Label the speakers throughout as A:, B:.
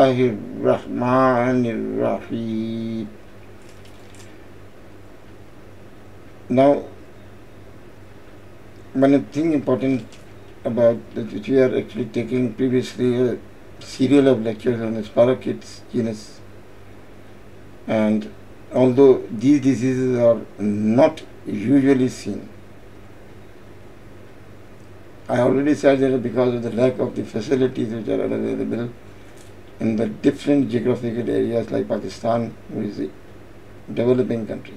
A: Bismillahirrahmanirrahim. Now, one thing important about that which we are actually taking previously a serial of lectures on the spirochetes genus, and although these diseases are not usually seen, I already said that because of the lack of the facilities which are available in the different geographical areas like Pakistan, which is a developing country,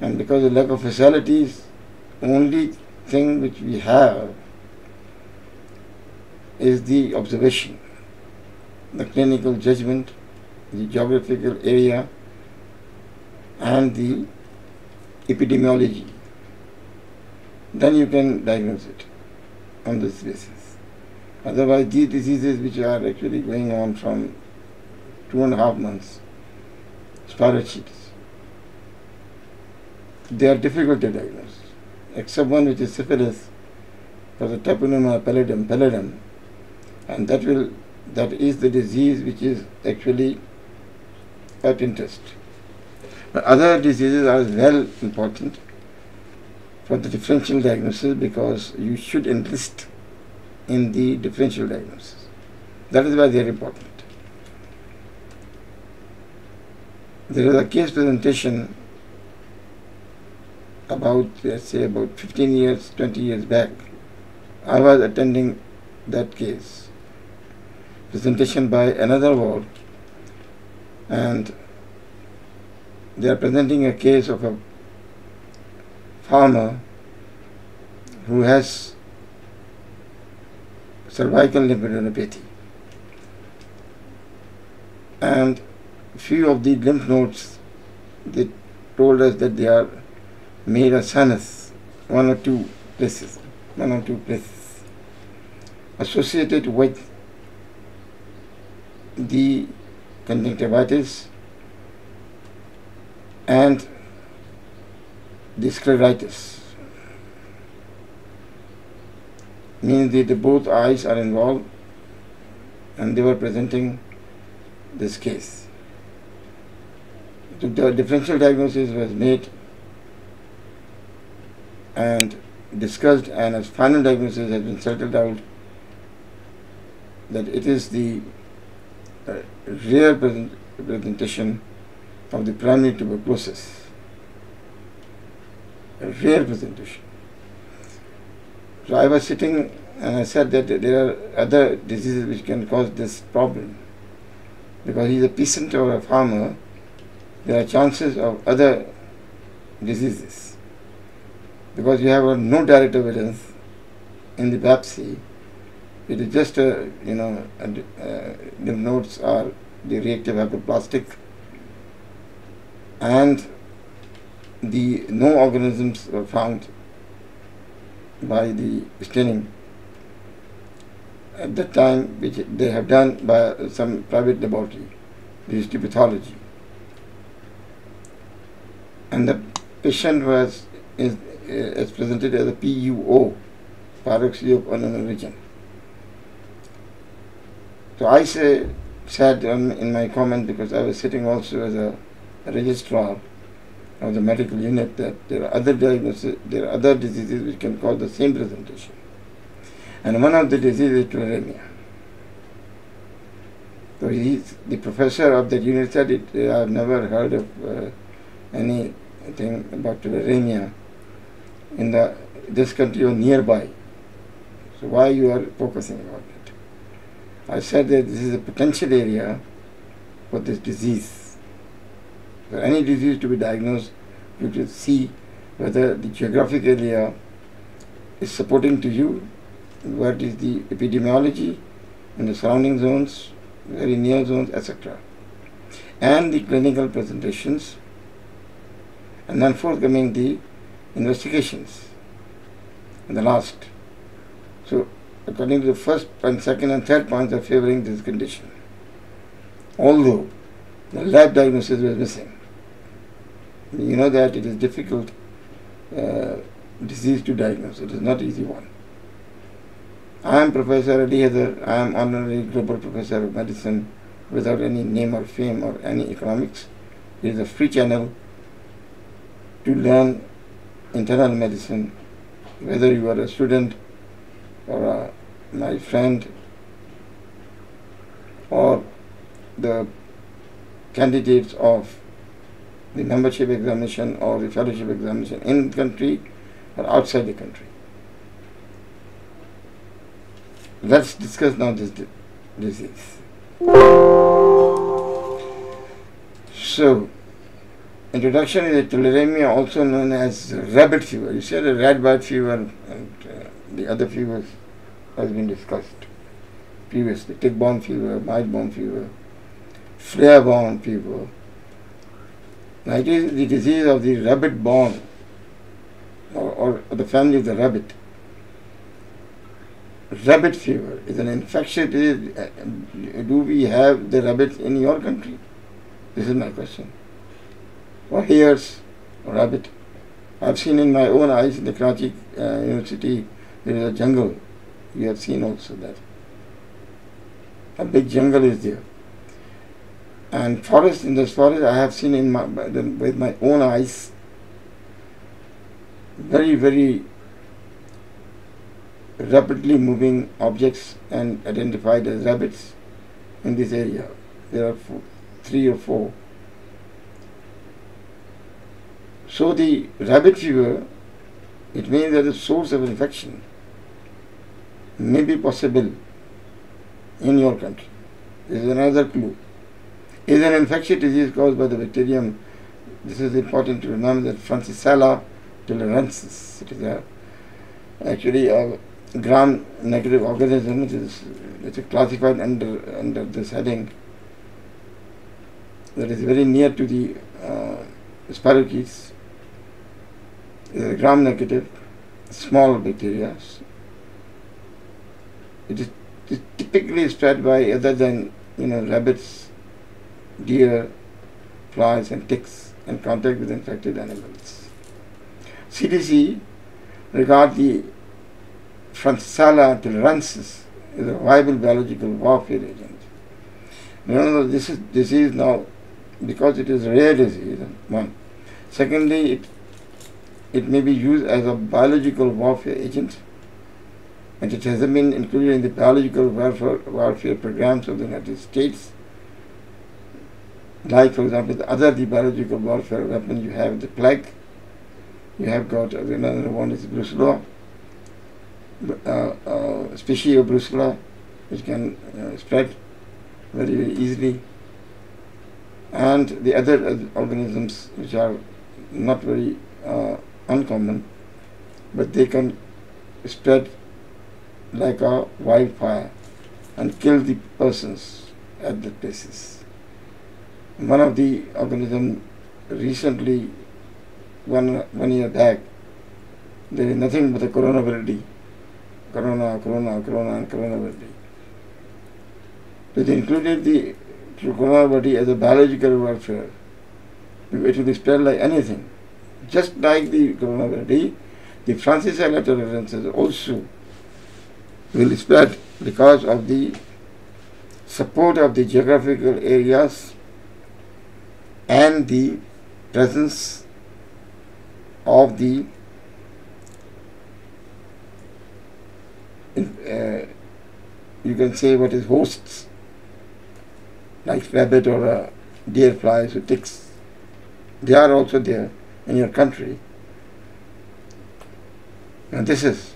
A: and because of the lack of facilities, only thing which we have is the observation, the clinical judgment, the geographical area, and the epidemiology. Then you can diagnose it on this basis. Otherwise, these diseases which are actually going on from 2.5 months, spirochetes, they are difficult to diagnose, except one which is syphilis, for the Tapenomoma pallidum, and that is the disease which is actually of interest. But other diseases are as well important for the differential diagnosis, because you should enlist in the differential diagnosis. That is why they are important. There is a case presentation about, let's say, about 15 years, 20 years back. I was attending that case presentation by another ward, and they are presenting a case of a farmer who has cervical lymphadenopathy, and few of the lymph nodes, they told us that they are made of sinus, one or two places associated with the conjunctivitis and the scleritis, means that both eyes are involved, and they were presenting this case. So the differential diagnosis was made and discussed, and as final diagnosis has been settled out that it is the rare presentation of the primary tuberculosis. A rare presentation. So I was sitting and I said that there are other diseases which can cause this problem. Because he is a peasant or a farmer, there are chances of other diseases. Because you have no direct evidence in the biopsy, it is just lymph nodes are the reactive hypoplastic, and no organisms were found by the staining at that time, which they have done by some private laboratory, the histopathology. And the patient is presented as a PUO, paroxysmal origin. So I said in my comment, because I was sitting also as a registrar of the medical unit, that there are other diseases which can cause the same presentation. And one of the diseases is Tularemia. So the professor of that unit said, I have never heard of anything about Tularemia in this country or nearby. So why you are focusing on it? I said that this is a potential area for this disease. For any disease to be diagnosed, you should see whether the geographic area is supporting to you, what is the epidemiology in the surrounding zones, very near zones, etc. And the clinical presentations, and then forthcoming the investigations and the last. So according to the first and second and third points are favoring this condition, although the lab diagnosis was missing. You know that it is difficult disease to diagnose. It is not easy one. I am Professor Ali Heather. I am Honorary Global Professor of Medicine without any name or fame or any economics. It is a free channel to learn internal medicine, whether you are a student or my friend or the candidates of the membership examination or the fellowship examination in the country or outside the country. Let's discuss now this disease. So, introduction is tularemia, also known as rabbit fever. You said a rat bite fever, and the other fevers has been discussed previously. Tick-borne fever, mite-borne fever, flare-borne fever. Now it is the disease of the rabbit-borne, or the family of the rabbit. Rabbit fever is an infectious disease. Do we have the rabbits in your country? This is my question. Or hares, or rabbit. I've seen in my own eyes in the Karachi University, there is a jungle. You have seen also that. A big jungle is there. And forest, in this forest, I have seen with my own eyes very, very rapidly moving objects and identified as rabbits in this area. There are 3 or 4. So the rabbit fever, it means that the source of infection may be possible in your country. This is another clue. It is an infectious disease caused by the bacterium. This is important to remember, that Francisella tularensis. It is actually a gram-negative organism. It is classified under this heading that is very near to the spirochetes. It is a gram-negative, small bacteria. It is typically spread by, other than rabbits, deer, flies, and ticks, in contact with infected animals. CDC regard the Francisella tularensis as a viable biological warfare agent. Remember, this is disease now, because it is a rare disease, one. Secondly, it may be used as a biological warfare agent, and it has been included in the biological warfare programs of the United States. Like, for example, the biological warfare weapon, you have the plague, you have got another one is brucella, species of brucella, which can spread very, very easily, and the other organisms which are not very uncommon, but they can spread like a wildfire and kill the persons at the places. One of the organisms recently, one year back, there is nothing but the coronavirus, corona and coronavirus. So they included the coronavirus as a biological warfare. It will be spread like anything. Just like the coronavirus, the Francisella tularensis also will spread because of the support of the geographical areas and the presence of the you can say what is hosts, like rabbit or deer, flies or ticks. They are also there in your country. And this is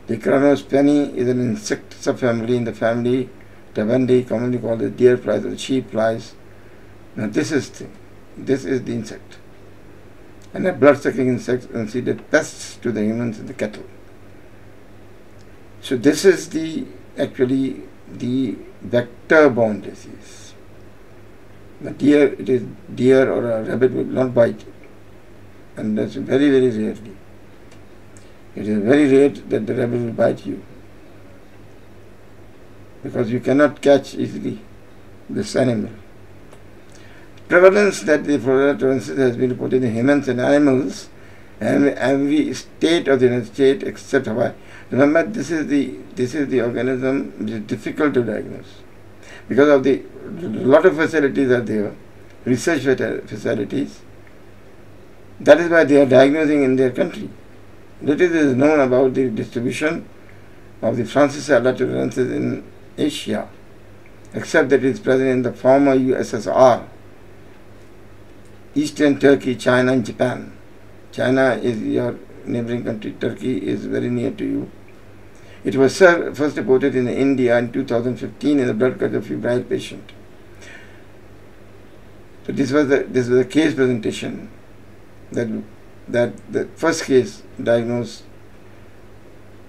A: the Cranospeni is an insect subfamily in the family Tabendi, commonly called the deer flies or the sheep flies. Now this is the insect, and a blood-sucking insect considered pests to the humans and the cattle. So this is actually the vector-borne disease. The deer or a rabbit will not bite, and that's very, very rarely. It is very rare that the rabbit will bite you, because you cannot catch easily this animal. Prevalence that the Francisella tularensis has been reported in humans and animals and every state of the United States except Hawaii. Remember, this is the organism which is difficult to diagnose because of the lot of facilities are there, research facilities. That is why they are diagnosing in their country. Little is known about the distribution of the Francisella tularensis in Asia, except that it is present in the former USSR, Eastern Turkey, China and Japan. China is your neighboring country, Turkey is very near to you. It was first reported in India in 2015 in a blood culture febrile patient. So this was a case presentation that the first case diagnosed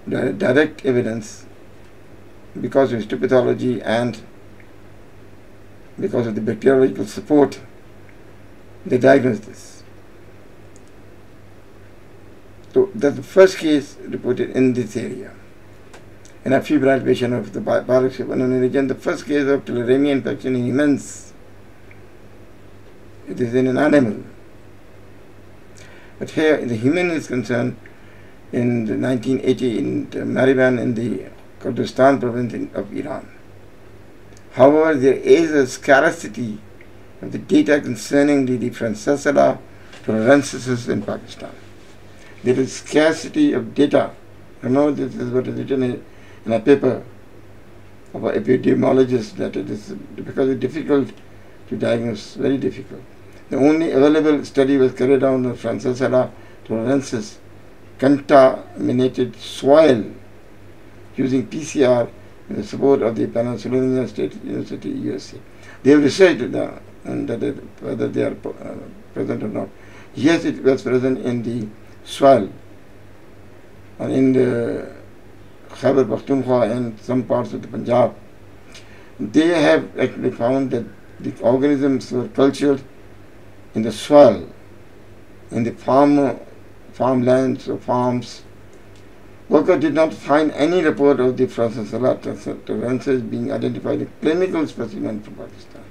A: direct evidence because of histopathology and because of the bacteriological support. They diagnosed this. So that's the first case reported in this area. In a febrile patient of the biological pulmonary region, the first case of Tularemia infection in humans. It is in an animal. But here, the human is concerned in the 1980 in Mariban in the Kurdistan province of Iran. However, there is a scarcity of the data concerning the Francisella tularensis in Pakistan. There is scarcity of data. Remember, this is what is written in a paper of an epidemiologist, that it is because it's difficult to diagnose, very difficult. The only available study was carried out on the Francisella tularensis contaminated soil using PCR with the support of the Pennsylvania State University, USA. They have researched whether they are present or not. Yes, it was present in the soil and in the Khyber Pakhtunkhwa and some parts of the Punjab. They have actually found that the organisms were cultured in the soil, in the farmlands or farms. Worker did not find any report of the Francisella tularensis being identified in clinical specimen from Pakistan.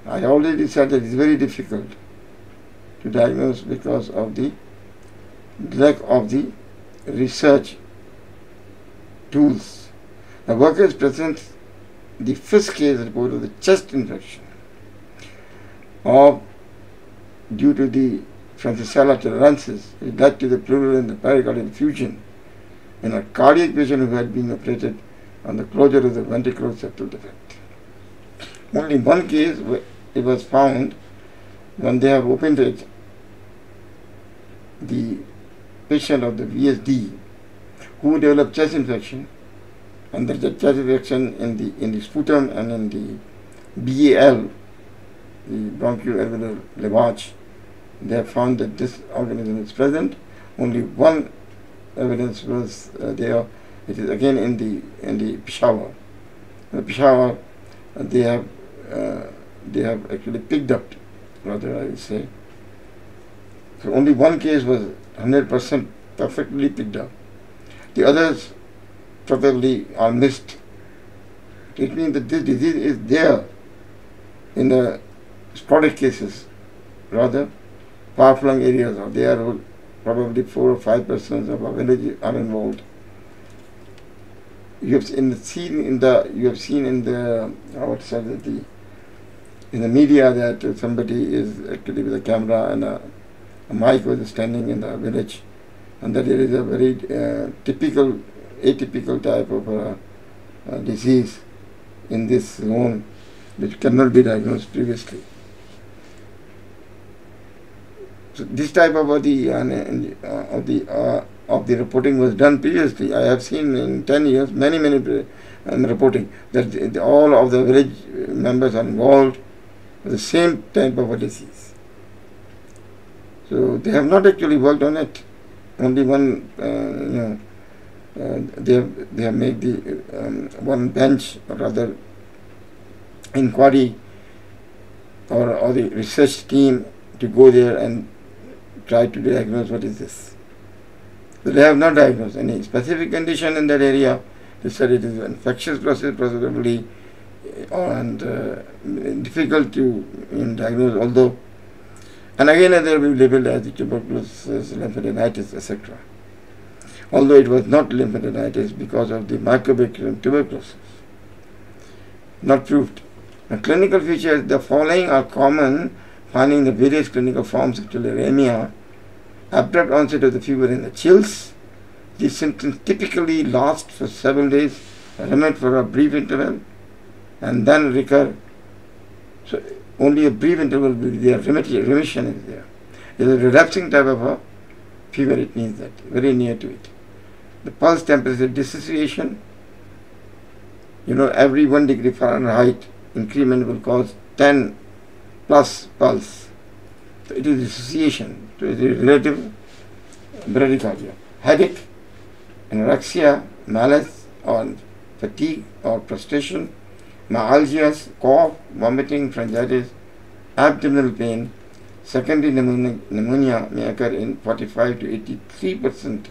A: I already said that it is very difficult to diagnose because of the lack of the research tools. The workers present the first case report of the chest infection due to the Francisella tularensis. It led to the pleural and the pericardial effusion in a cardiac patient who had been operated on the closure of the ventricular septal defect. Only one case it was found when they have opened it, the patient of the VSD who developed chest infection, and there is a chest infection in the sputum and in the BAL, the bronchoalveolar lavage. They have found that this organism is present. Only one evidence was there. It is again in the Peshawar. In Peshawar, they have actually picked up, rather I would say. So only one case was 100% perfectly picked up. The others probably are missed. It means that this disease is there in the sporadic cases, rather far-flung areas, or there are probably 4 or 5% of our village are involved. You have seen in the media that somebody is actually with a camera and a mic was standing in the village, and that there is a very atypical type of disease in this zone which cannot be diagnosed previously. So this type of the reporting was done previously. I have seen in 10 years many reporting that all of the village members are involved with the same type of a disease. So they have not actually worked on it. Only one, they have made the one bench, or rather inquiry, or the research team to go there and try to diagnose what is this. So they have not diagnosed any specific condition in that area. They said it is an infectious process, possibly, and difficult to diagnose, although And again they will be labeled as the tuberculosis, lymphadenitis, etc. Although it was not lymphadenitis because of the mycobacterium tuberculosis. Not proved. The clinical features, the following are common finding in the various clinical forms of tularemia: abrupt onset of the fever and the chills. These symptoms typically last for several days, remit for a brief interval, and then recur. So only a brief interval will be there, remission is there. It is a relapsing type of a fever, it means that, very near to it. The pulse temperature dissociation, every 1 degree Fahrenheit increment will cause 10 plus pulse. So it is dissociation, so it is relative bradycardia. Headache, anorexia, malaise, or fatigue or prostration, myalgias, cough, vomiting, pharyngitis, abdominal pain. Secondary pneumonia may occur in 45 to 83%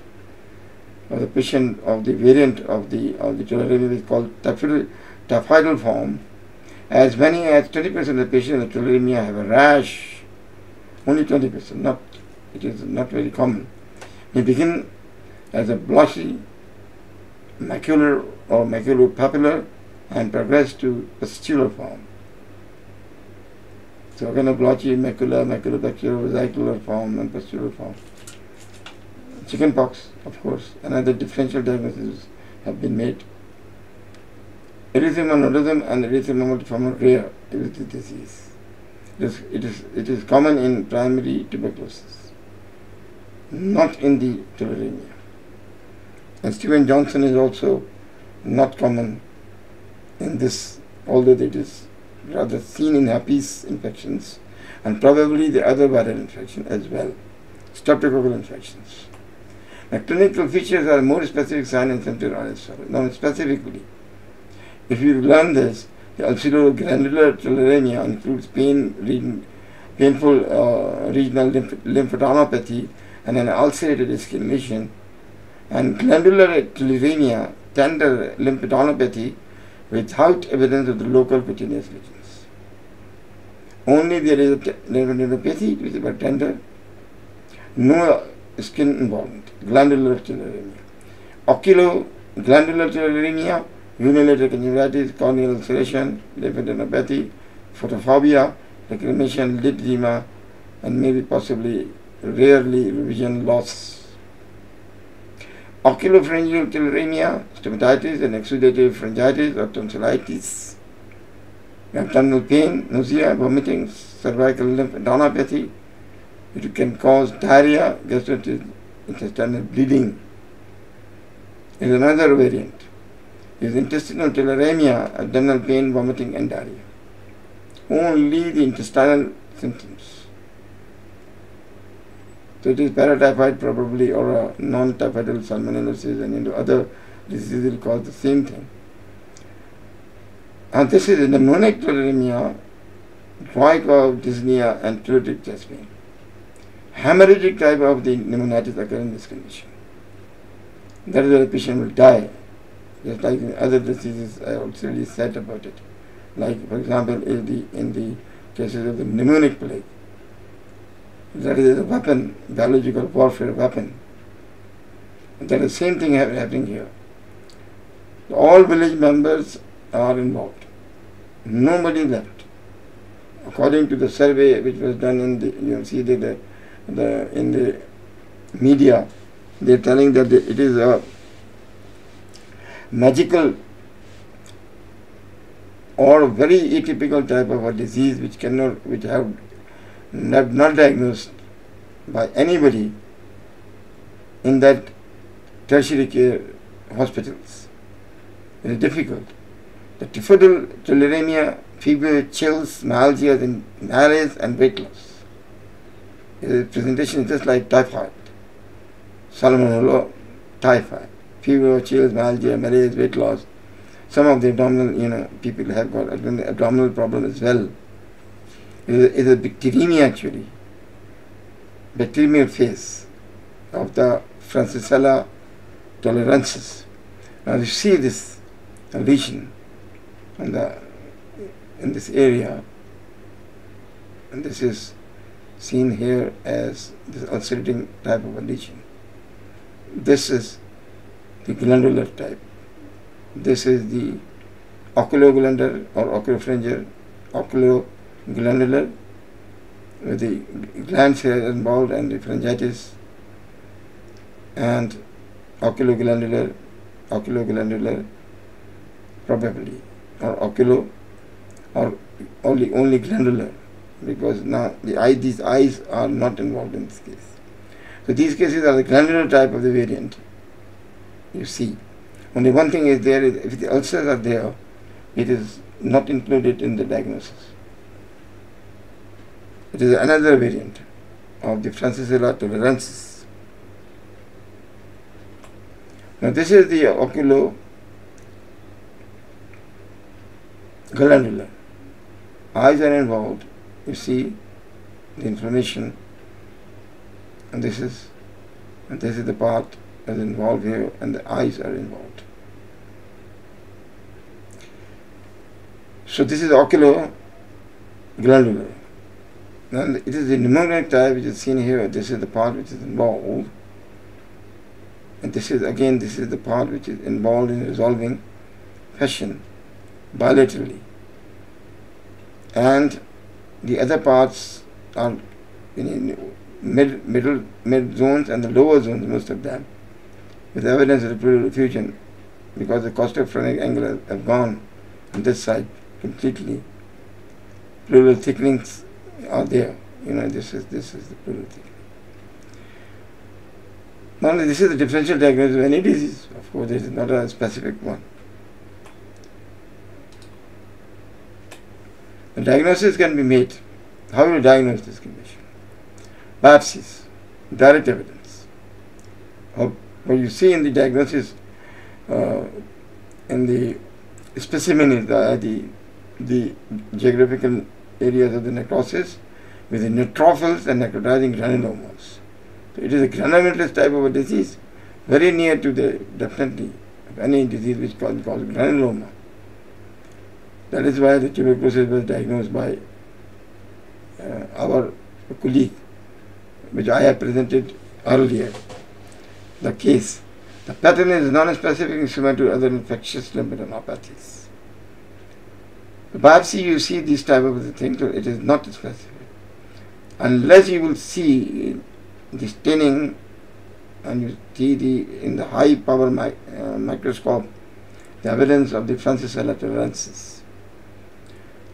A: of the patient of the variant of the tularemia, which is called typhoidal form. As many as 20% of the patients with tularemia have a rash. Only 20%, it is not very common. May begin as a blotchy, macular or maculopapular, and progress to pustular form. So again, a blotchy, maculopapular, vesicular form, and pustular form. Chickenpox, of course, another differential diagnosis have been made. Erythema nodosum and erythema multiforme rare erythritid disease. It is common in primary tuberculosis, not in the tularemia. And Steven Johnson is also not common in this, although it is rather seen in herpes infections and probably the other viral infection as well, streptococcal infections. Now, clinical features are more specific signs and symptoms are as follows. Now, specifically, if you learn this, the ulcerogranular tularemia includes painful regional lymphadenopathy and an ulcerated skin lesion, and glandular tularemia, tender lymphadenopathy without evidence of the local cutaneous lesions. Only there is a lymphadenopathy which is about tender, no skin involvement. Glandular tularemia. Oculoglandular tularemia, unilateral conjunctivitis, corneal ulceration, lymphadenopathy, photophobia, lacrimation, lid edema, and maybe possibly rarely vision loss. Oculopharyngeal tularemia, stomatitis and exudative pharyngitis or tonsillitis, abdominal pain, nausea, vomiting, cervical lymphadenopathy. It can cause diarrhea, gastrointestinal bleeding. Is another variant. Is intestinal tularemia, abdominal pain, vomiting, and diarrhea. Only the intestinal symptoms. So it is paratyphoid probably, or a non-typhoidal salmonellosis, and other diseases will cause the same thing. And this is a pneumonic tularemia, dry cough, dyspnea, and pleuritic chest pain. Hemorrhagic type of the pneumonitis occurs in this condition. That is where the patient will die, just like in other diseases I already said about it. Like, for example, in the cases of the pneumonic plague. That is a weapon, biological warfare weapon. And that is the same thing happening here. All village members are involved. Nobody left. According to the survey which was done in the, in the media, they are telling that it is a magical or very atypical type of a disease which have not diagnosed by anybody in that tertiary care hospitals. It is difficult. The typhoidal tularemia, fever, chills, myalgias, and malaise and weight loss. The presentation is just like typhoid, salmonella, typhoid, fever, chills, myalgia, malaise, weight loss. Some of the abdominal, people have got abdominal problem as well. It is a bacteremia actually, bacterial phase of the Francisella toleransis. Now you see this lesion in this area, and this is seen here as this ulcerating type of a lesion. This is the glandular type. This is the oculoglandular or oculopharyngeal, oculoglandular, with the glands here involved and the pharyngitis, and oculoglandular probably, or oculo, or only glandular, because now these eyes are not involved in this case. So these cases are the glandular type of the variant. You see, only one thing is there: if the ulcers are there, it is not included in the diagnosis. It is another variant of the Francisella tularensis. Now this is the oculoglandular. Eyes are involved. You see the inflammation, and this is the part that is involved here, and the eyes are involved. So this is oculoglandular. Now it is the pneumonic type which is seen here. This is the part which is involved, and this is the part which is involved in resolving fashion bilaterally, and the other parts are in mid zones and the lower zones, most of them, with evidence of the pleural effusion, because the costophrenic angle have gone on this side completely. Pleural thickenings are there. This is the pleural thickening. Now this is the differential diagnosis of any disease. Of course, this is not a specific one. The diagnosis can be made. How will you diagnose this condition? Biopsies, direct evidence. What you see in the diagnosis, in the specimen is the geographical areas of the necrosis with the neutrophils and necrotizing granulomas. So it is a granulomatous type of a disease, very near to definitely any disease which called granuloma. That is why the tuberculosis was diagnosed by our colleague, which I have presented earlier. The case, the pattern is non-specific, similar to other infectious lymphadenopathies. The biopsy, you see this type of thing, so it is not specific. Unless you will see the staining and you see in the high power microscope the evidence of the Francisella tularensis.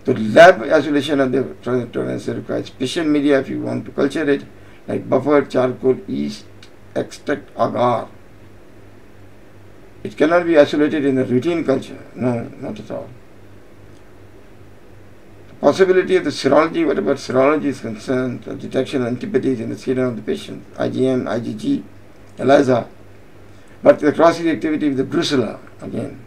A: The lab isolation of the Francisella tularensis requires special media if you want to culture it, like buffered charcoal yeast extract agar. It cannot be isolated in a routine culture. No, not at all. Possibility of the serology, whatever serology is concerned, the detection of antibodies in the serum of the patient, IgM, IgG, ELISA, but the cross-reactivity with the brucella, again,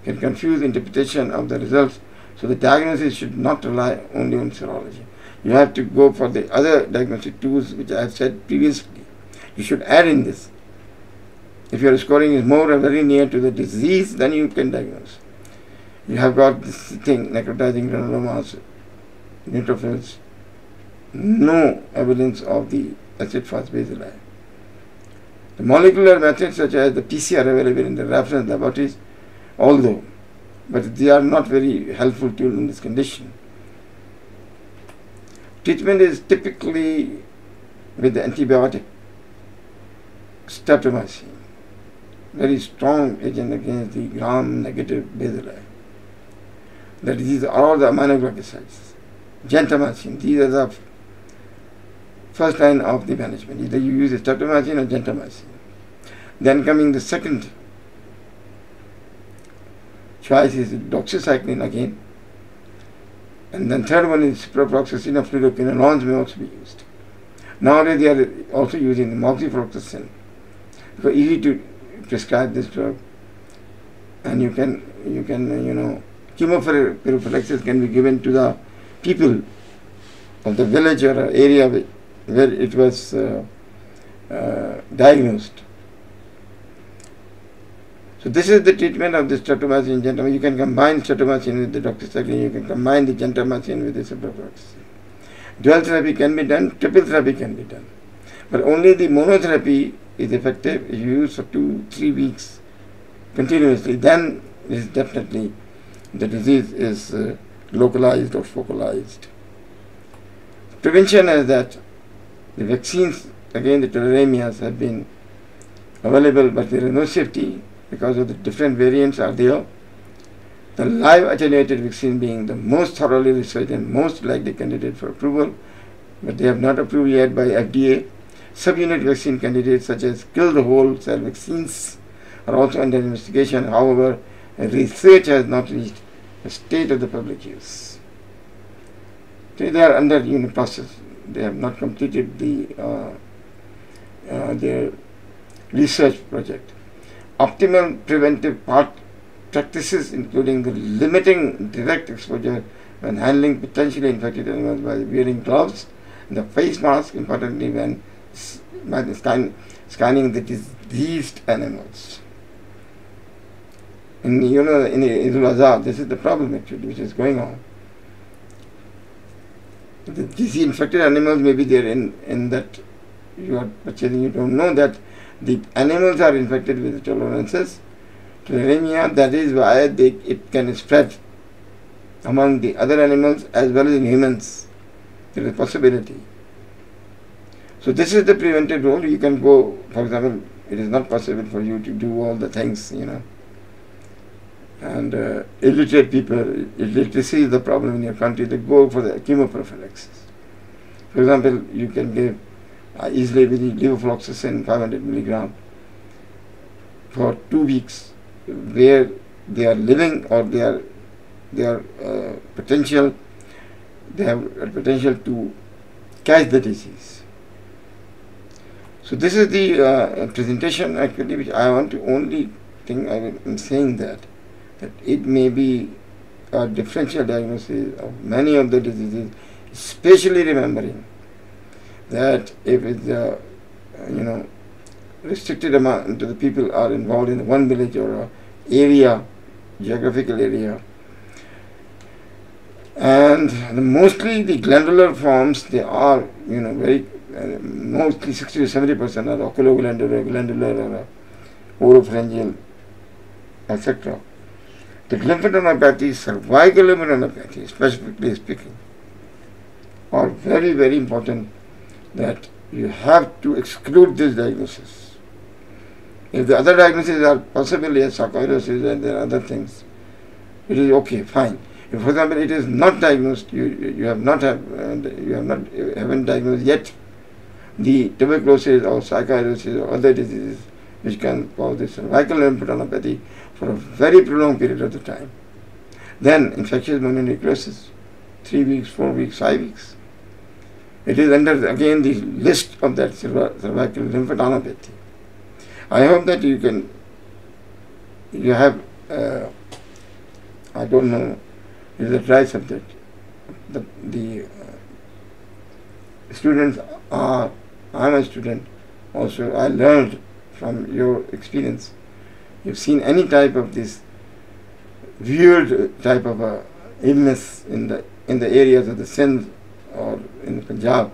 A: can confuse interpretation of the results, so the diagnosis should not rely only on serology. You have to go for the other diagnostic tools which I have said previously. You should add in this. If your scoring is more or very near to the disease, then you can diagnose. You have got this thing, necrotizing granulomas, neutrophils, no evidence of the acid-fast bacilli. The molecular methods such as the PCR available in the reference laboratories, but they are not very helpful tool in this condition. Treatment is typically with the antibiotic, streptomycin, very strong agent against the gram-negative bacilli. That these are all the aminoglycosides. Gentamicin, these are the first line of the management. Either you use streptomycin or gentamicin. Then coming the second choice is doxycycline again. And then third one is ciprofloxacin or fluoroquinolones may also be used. Nowadays they are also using the moxifloxacin. It's easy to prescribe this drug, and you can chemoprophylaxis can be given to the people of the village or area where it was diagnosed. So this is the treatment of the streptomycin, gentamicin. You can combine streptomycin with the doxycycline, you can combine the gentamicin with the ciprofloxacin. Dual therapy can be done, triple therapy can be done. But only the monotherapy is effective if you use for 2-3 weeks continuously. Then it is definitely the disease is localized or focalized. Prevention is that the vaccines against the tularemias have been available, but there is no safety because of the different variants are there. The live attenuated vaccine being the most thoroughly researched and most likely candidate for approval, but they have not approved yet by FDA. Subunit vaccine candidates such as kill the whole cell vaccines are also under investigation. However, research has not reached a state of the public use. So they are under process. They have not completed their research project. Optimal preventive practices including the limiting direct exposure when handling potentially infected animals by wearing gloves and the face mask, importantly when scanning the diseased animals. In Idul-Azha, this is the problem actually which is going on. The disease-infected animals may be there in that you are purchasing. You don't know that the animals are infected with tolerances, tularemia. That is why it can spread among the other animals as well as in humans. There is a possibility. So this is the preventive role. You can go, for example, it is not possible for you to do all the things, and illiterate people, illiteracy is the problem in your country, they go for the chemoprophylaxis. For example, you can give easily with the levofloxacin 500 milligram for 2 weeks, where they are living or they have potential to catch the disease. So this is the presentation actually which I want to only thing I am saying that it may be a differential diagnosis of many of the diseases, especially remembering that if it's restricted amount of the people are involved in one village or area, geographical area, and mostly the glandular forms, they are very mostly 60 to 70% are oculoglandular, glandular, or oropharyngeal, etc. The lymphadenopathy, cervical lymphadenopathy, specifically speaking, are very, very important, that you have to exclude this diagnosis. If the other diagnoses are possibly as sarcoidosis and there are other things, it is okay, fine. If, for example, it is not diagnosed, you haven't diagnosed yet the tuberculosis or sarcoidosis or other diseases which can cause the cervical lymphadenopathy for a very prolonged period of the time. Then infectious mononucleosis, 3 weeks, 4 weeks, 5 weeks. It is under again the list of that cervical lymphadenopathy. I hope that you have, I don't know, it is a dry subject. The students are, I am a student also, I learned from your experience. You've seen any type of this weird type of illness in the areas of the Sindh or in Punjab,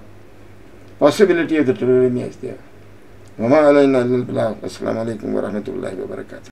A: possibility of the tularemia is there. Assalamu alaikum wa rahmatullahi wa barakatuh.